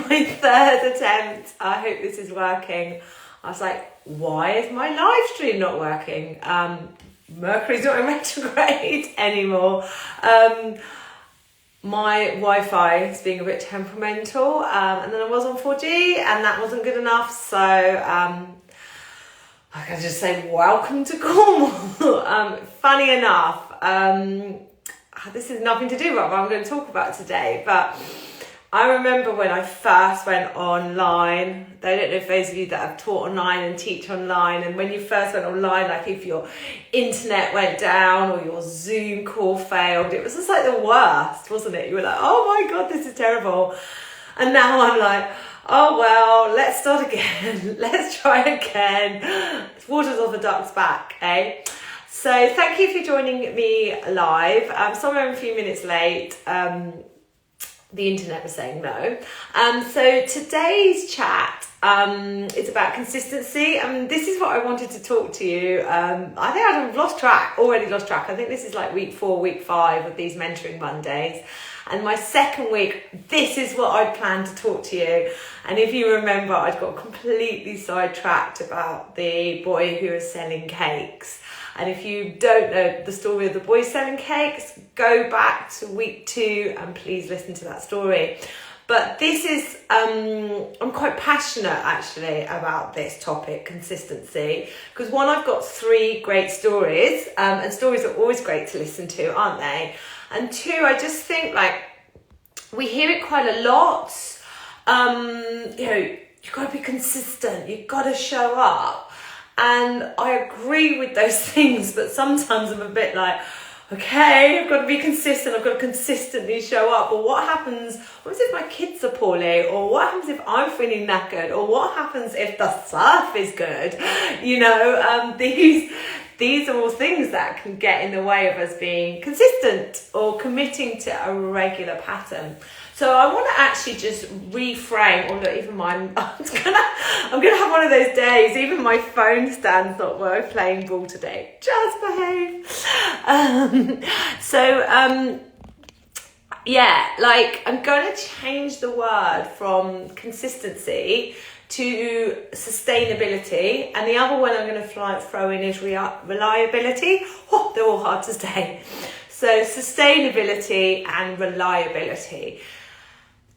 my third attempt. I hope this is working. I was like, why is my live stream not working? Mercury's not in retrograde anymore. My Wi-Fi is being a bit temperamental, and then I was on 4G and that wasn't good enough, so I can just say welcome to Cornwall. Funny enough, this is nothing to do with what I'm going to talk about today, but I remember when I first went online. I don't know if those of you that have taught online and teach online, and when you first went online, like if your internet went down or your Zoom call failed, it was just like the worst, wasn't it? You were like, oh my God, this is terrible. And now I'm like, oh well, let's start again. Let's try again. Water's off a duck's back, eh? So thank you for joining me live. I'm somewhere a few minutes late. The internet was saying no. So today's chat is about consistency. This is what I wanted to talk to you. I think I've already lost track. I think this is like week 4, week 5 of these Mentoring Mondays. And my second week, this is what I planned to talk to you. And if you remember, I'd got completely sidetracked about the boy who was selling cakes. And if you don't know the story of the boy selling cakes, go back to week 2 and please listen to that story. But this is, I'm quite passionate actually about this topic, consistency, because one, I've got 3 great stories, and stories are always great to listen to, aren't they? And 2, I just think like we hear it quite a lot. You've got to be consistent, you've got to show up. And I agree with those things, but sometimes I'm a bit like, okay, I've got to be consistent, I've got to consistently show up. But what happens if my kids are poorly? Or what happens if I'm feeling knackered? Or what happens if the surf is good? These are all things that can get in the way of us being consistent or committing to a regular pattern. So I want to actually just reframe, or look, even I'm gonna have one of those days. Even my phone stand's not worth playing ball today. Just behave. I'm going to change the word from consistency to sustainability, and the other one I'm going to throw in is reliability. Oh, they're all hard to say. So sustainability and reliability.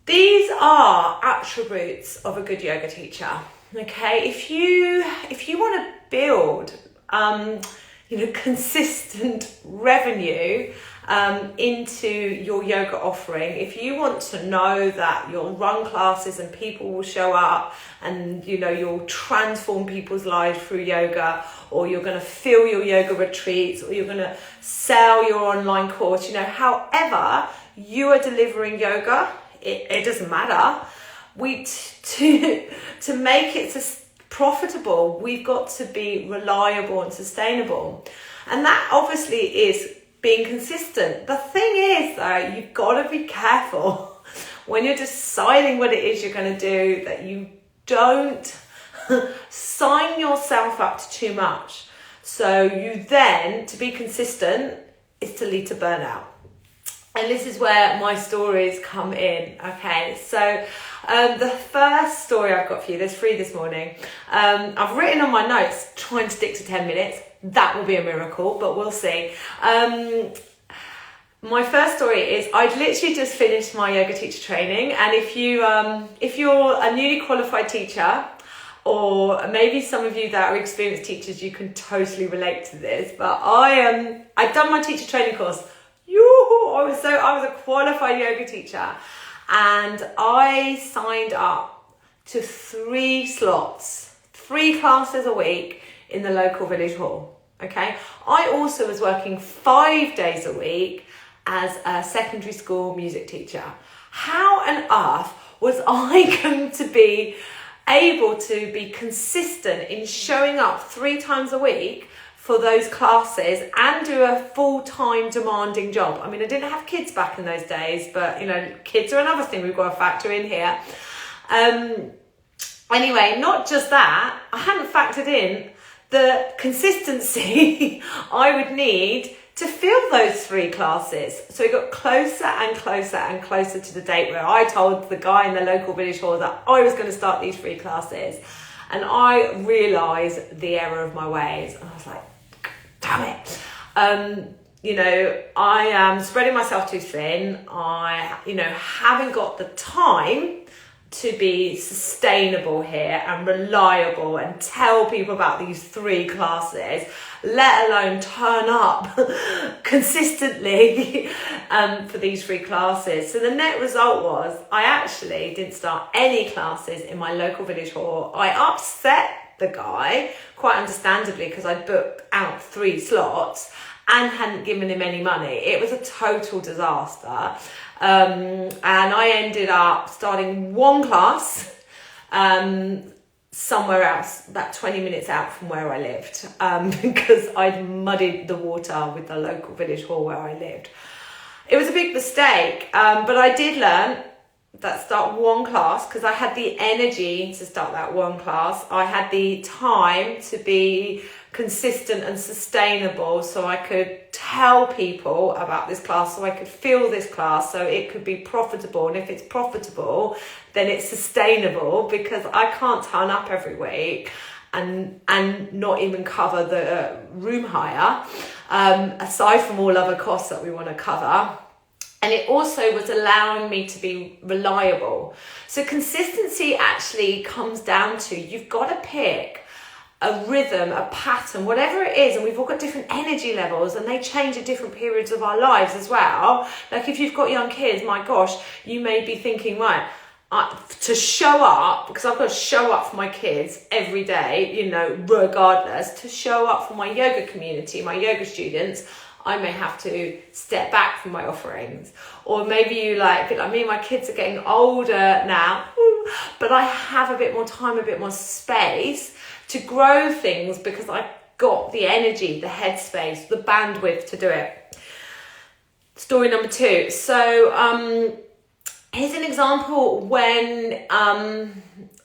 These are attributes of a good yoga teacher. Okay, if you want to build consistent revenue into your yoga offering, if you want to know that you'll run classes and people will show up and you'll transform people's lives through yoga, or you're going to fill your yoga retreats, or you're going to sell your online course, however you are delivering yoga, it doesn't matter. To make it profitable, we've got to be reliable and sustainable. And that obviously is being consistent. The thing is, though, you've got to be careful when you're deciding what it is you're going to do, that you don't sign yourself up to too much. So you then, to be consistent, is to lead to burnout. And this is where my stories come in, okay? So the first story I've got for you, there's 3 this morning. I've written on my notes, try and stick to 10 minutes. That will be a miracle, but we'll see. My first story is, I'd literally just finished my yoga teacher training. And if you're a newly qualified teacher, or maybe some of you that are experienced teachers, you can totally relate to this. But I've done my teacher training course. I was a qualified yoga teacher, and I signed up to 3 slots, 3 classes a week in the local village hall. Okay. I also was working 5 days a week as a secondary school music teacher. How on earth was I going to be able to be consistent in showing up 3 times a week for those classes and do a full-time demanding job? I mean, I didn't have kids back in those days, but kids are another thing we've got to factor in here. Anyway, not just that, I hadn't factored in the consistency I would need to fill those 3 classes. So it got closer and closer and closer to the date where I told the guy in the local village hall that I was going to start these 3 classes. And I realised the error of my ways. And I was like, damn it. I am spreading myself too thin. I, haven't got the time to be sustainable here and reliable and tell people about these 3 classes, let alone turn up consistently for these 3 classes. So the net result was I actually didn't start any classes in my local village hall. I upset the guy, quite understandably, because I booked out 3 slots and hadn't given him any money. It was a total disaster. And I ended up starting 1 class somewhere else, about 20 minutes out from where I lived, because I'd muddied the water with the local village hall where I lived. It was a big mistake, but I did learn that start 1 class, because I had the energy to start that 1 class. I had the time to be consistent and sustainable, so I could tell people about this class, so I could fill this class, so it could be profitable. And if it's profitable, then it's sustainable, because I can't turn up every week and not even cover the room hire, aside from all other costs that we want to cover. And it also was allowing me to be reliable. So consistency actually comes down to, you've got to pick a rhythm, a pattern, whatever it is. And we've all got different energy levels, and they change at different periods of our lives as well. Like if you've got young kids, my gosh, you may be thinking, right, to show up, because I've got to show up for my kids every day, regardless, to show up for my yoga community, my yoga students, I may have to step back from my offerings. Or maybe you like me, my kids are getting older now, but I have a bit more time, a bit more space to grow things, because I've got the energy, the headspace, the bandwidth to do it. Story number 2. So here's an example when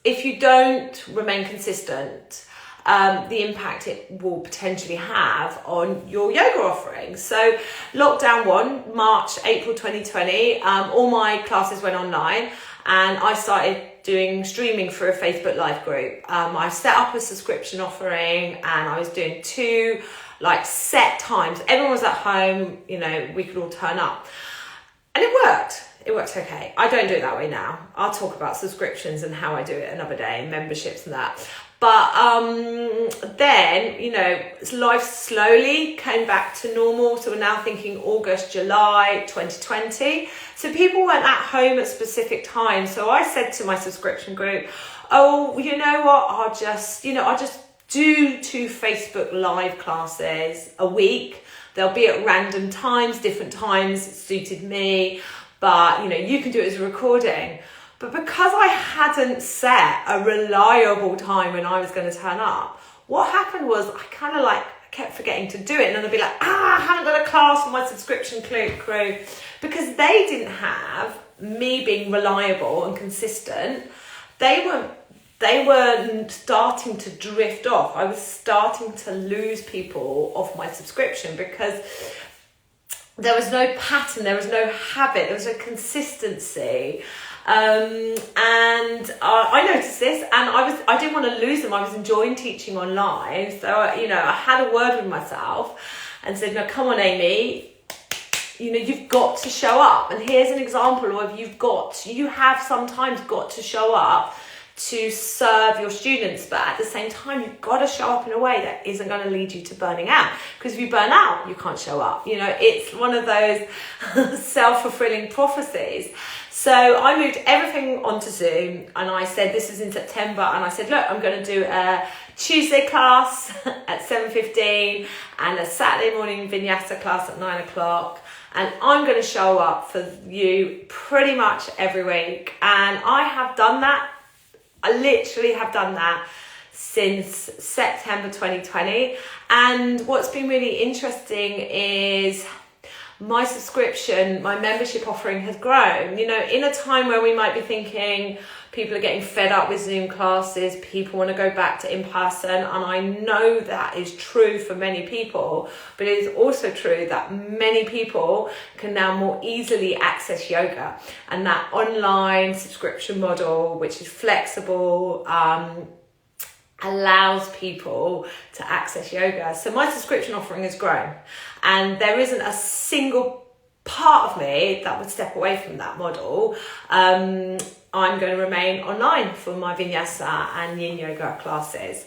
if you don't remain consistent, the impact it will potentially have on your yoga offerings. So lockdown 1, April 2020, all my classes went online, and I started doing streaming for a Facebook Live group. I set up a subscription offering, and I was doing 2 set times. Everyone was at home, we could all turn up, and it worked. It works okay. I don't do it that way now. I'll talk about subscriptions and how I do it another day, and memberships and that. But then, life slowly came back to normal. So we're now thinking August, July 2020. So people weren't at home at specific times. So I said to my subscription group, oh, you know what? I'll just do 2 Facebook Live classes a week. They'll be at random times, different times. It suited me. But, you can do it as a recording. But because I hadn't set a reliable time when I was going to turn up, what happened was I kept forgetting to do it. And then I'd be like, I haven't got a class for my subscription crew. Because they didn't have me being reliable and consistent. They were starting to drift off. I was starting to lose people off my subscription, because there was no pattern, there was no habit, there was no consistency. And I noticed this, and I didn't want to lose them. I was enjoying teaching online. So, I had a word with myself and said, no, come on, Amy, you've got to show up. And here's an example of you have sometimes got to show up to serve your students, but at the same time you've got to show up in a way that isn't going to lead you to burning out, because if you burn out you can't show up. It's one of those self-fulfilling prophecies. So I moved everything onto Zoom, and I said, this is in September, and I said, look, I'm going to do a Tuesday class at 7:15 and a Saturday morning vinyasa class at 9 o'clock. And I'm going to show up for you pretty much every week. And I have done that. I literally have done that since September 2020. And what's been really interesting is my subscription, my membership offering has grown. You know, in a time where we might be thinking people are getting fed up with Zoom classes, people want to go back to in-person, and I know that is true for many people, but it is also true that many people can now more easily access yoga, and that online subscription model, which is flexible, allows people to access yoga. So my subscription offering has grown, and there isn't a single part of me that would step away from that model. I'm going to remain online for my vinyasa and yin yoga classes.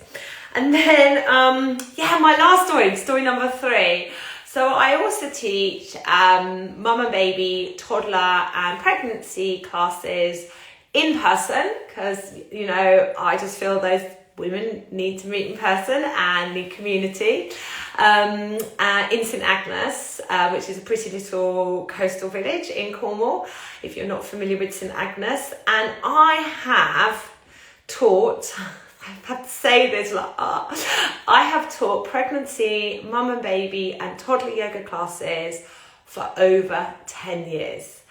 And then, my last story number 3. So I also teach mum and baby, toddler and pregnancy classes in person, because, you know, I just feel those women need to meet in person and need community. In St Agnes, which is a pretty little coastal village in Cornwall, if you're not familiar with St Agnes. And I have taught, I have to say this, I have taught pregnancy, mum and baby and toddler yoga classes for over 10 years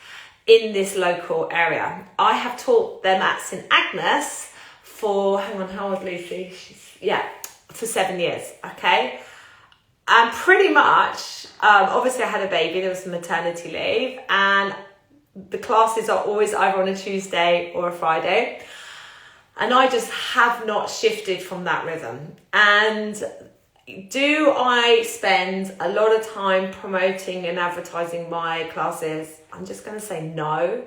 in this local area. I have taught them at St Agnes for, how old Lucy? For 7 years, okay? And pretty much, obviously I had a baby, there was some maternity leave, and the classes are always either on a Tuesday or a Friday. And I just have not shifted from that rhythm. And do I spend a lot of time promoting and advertising my classes? I'm just going to say no.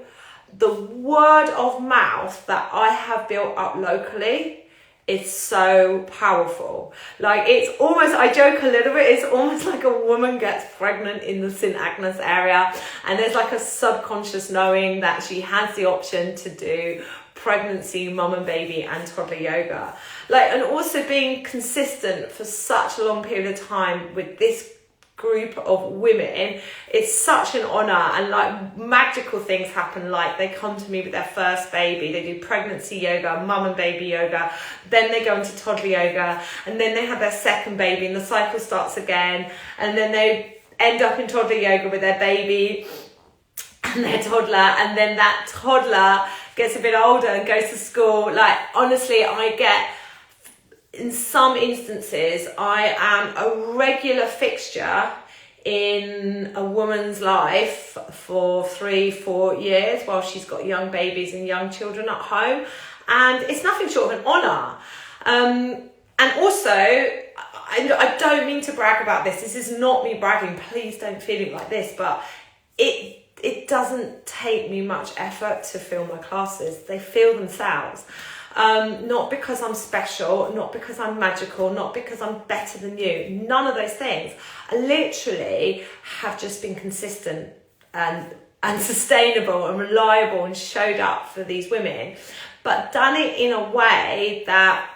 The word of mouth that I have built up locally is so powerful. Like, it's almost, I joke a little bit, it's almost like a woman gets pregnant in the St Agnes area, and there's like a subconscious knowing that she has the option to do pregnancy, mum and baby and toddler yoga. Like, and also being consistent for such a long period of time with this group of women, it's such an honor, and like magical things happen. Like, they come to me with their first baby, they do pregnancy yoga, mum and baby yoga, then they go into toddler yoga, and then they have their second baby and the cycle starts again, and then they end up in toddler yoga with their baby and their toddler, and then that toddler gets a bit older and goes to school. Like, honestly, in some instances, I am a regular fixture in a woman's life for 3-4 years while she's got young babies and young children at home. And it's nothing short of an honour. And also, I don't mean to brag about this. This is not me bragging. Please don't feel it like this. But it doesn't take me much effort to fill my classes. They fill themselves. Not because I'm special, not because I'm magical, not because I'm better than you. None of those things. I literally have just been consistent and sustainable and reliable and showed up for these women, but done it in a way that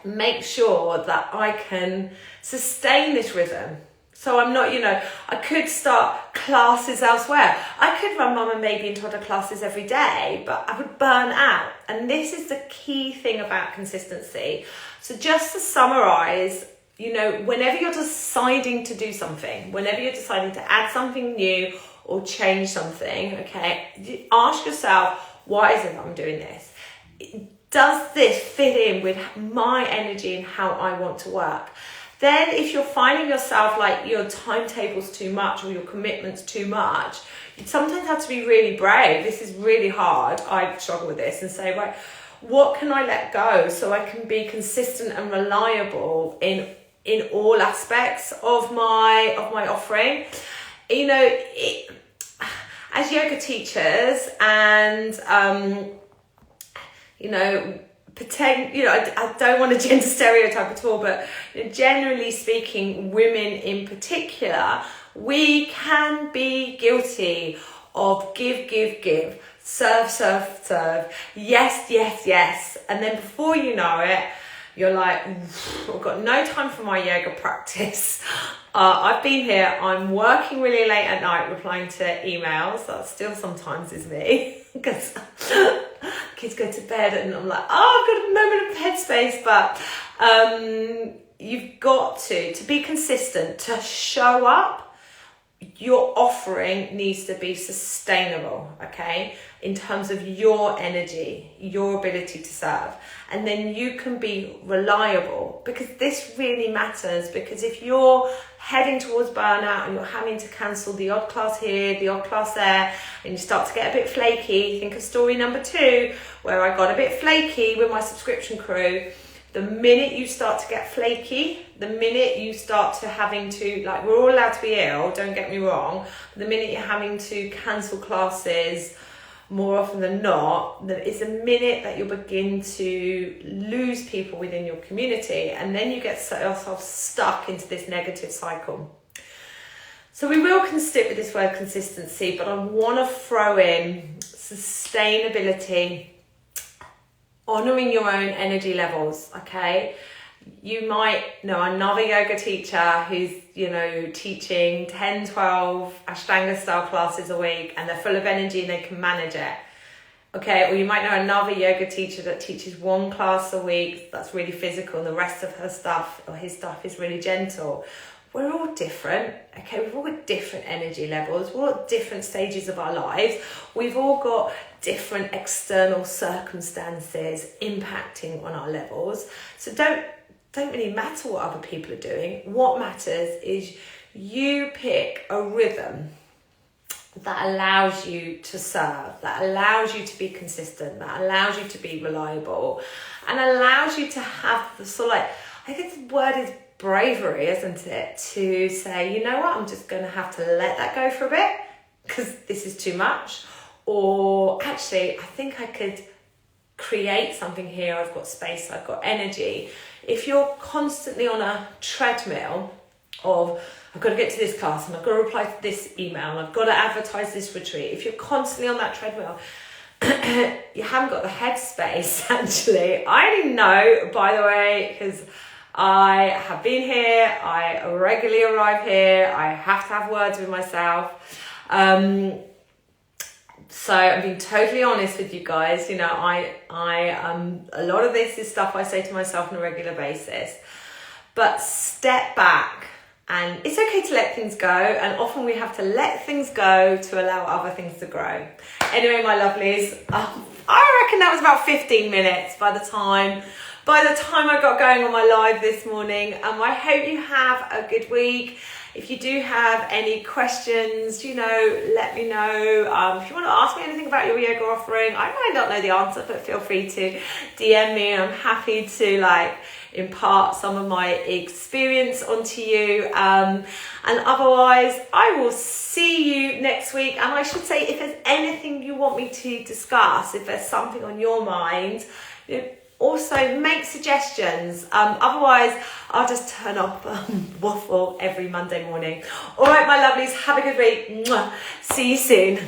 makes sure that I can sustain this rhythm. So I'm not, I could start classes elsewhere. I could run mum and baby and toddler classes every day, but I would burn out. And this is the key thing about consistency. So just to summarize, whenever you're deciding to do something, whenever you're deciding to add something new or change something, okay, ask yourself, why is it that I'm doing this? Does this fit in with my energy and how I want to work? Then if you're finding yourself like your timetable's too much or your commitment's too much, you sometimes have to be really brave. This is really hard. I struggle with this, and say, right, what can I let go so I can be consistent and reliable in all aspects of my offering? As yoga teachers and I don't want to gender stereotype at all, but generally speaking, women in particular, we can be guilty of give, serve, yes. And then before you know it, you're like, I've got no time for my yoga practice. I've been here, I'm working really late at night replying to emails. That still sometimes is me, because kids go to bed and I'm like, I've got a moment of headspace. But you've got to be consistent, to show up your offering needs to be sustainable, okay, in terms of your energy, your ability to serve. And then you can be reliable, because this really matters. Because if you're heading towards burnout and you're having to cancel the odd class here, the odd class there, and you start to get a bit flaky, think of story number 2, where I got a bit flaky with my subscription crew. The minute you start to get flaky, the minute you start to having to, like, we're all allowed to be ill, don't get me wrong, the minute you're having to cancel classes more often than not, it's a minute that you'll begin to lose people within your community, and then you get yourself stuck into this negative cycle. So we will stick with this word consistency, but I want to throw in sustainability, honouring your own energy levels, okay? You might know another yoga teacher who's, teaching 10, 12 Ashtanga style classes a week, and they're full of energy and they can manage it, okay? Or you might know another yoga teacher that teaches 1 class a week that's really physical, and the rest of her stuff or his stuff is really gentle. We're all different, okay? We've all got different energy levels. We're all at different stages of our lives. We've all got different external circumstances impacting on our levels. So don't really matter what other people are doing. What matters is you pick a rhythm that allows you to serve, that allows you to be consistent, that allows you to be reliable, and allows you to have the sort of, like, I think the word is bravery, isn't it? To say, you know what, I'm just going to have to let that go for a bit because this is too much. Or actually, I think I could create something here. I've got space, I've got energy. If you're constantly on a treadmill of, I've got to get to this class and I've got to reply to this email and I've got to advertise this retreat. If you're constantly on that treadmill, you haven't got the headspace, actually. I only know, by the way, because I have been here, I regularly arrive here, I have to have words with myself. So I'm being totally honest with you guys. I a lot of this is stuff I say to myself on a regular basis. But step back, and it's okay to let things go, and often we have to let things go to allow other things to grow. Anyway, my lovelies, I reckon that was about 15 minutes by the time I got going on my live this morning. I hope you have a good week. If you do have any questions, let me know. If you want to ask me anything about your yoga offering, I might not know the answer, but feel free to DM me, and I'm happy to impart some of my experience onto you. And otherwise, I will see you next week. And I should say, if there's anything you want me to discuss, if there's something on your mind, also make suggestions. Otherwise, I'll just turn up waffle every Monday morning. All right, my lovelies, have a good week. Mwah. See you soon.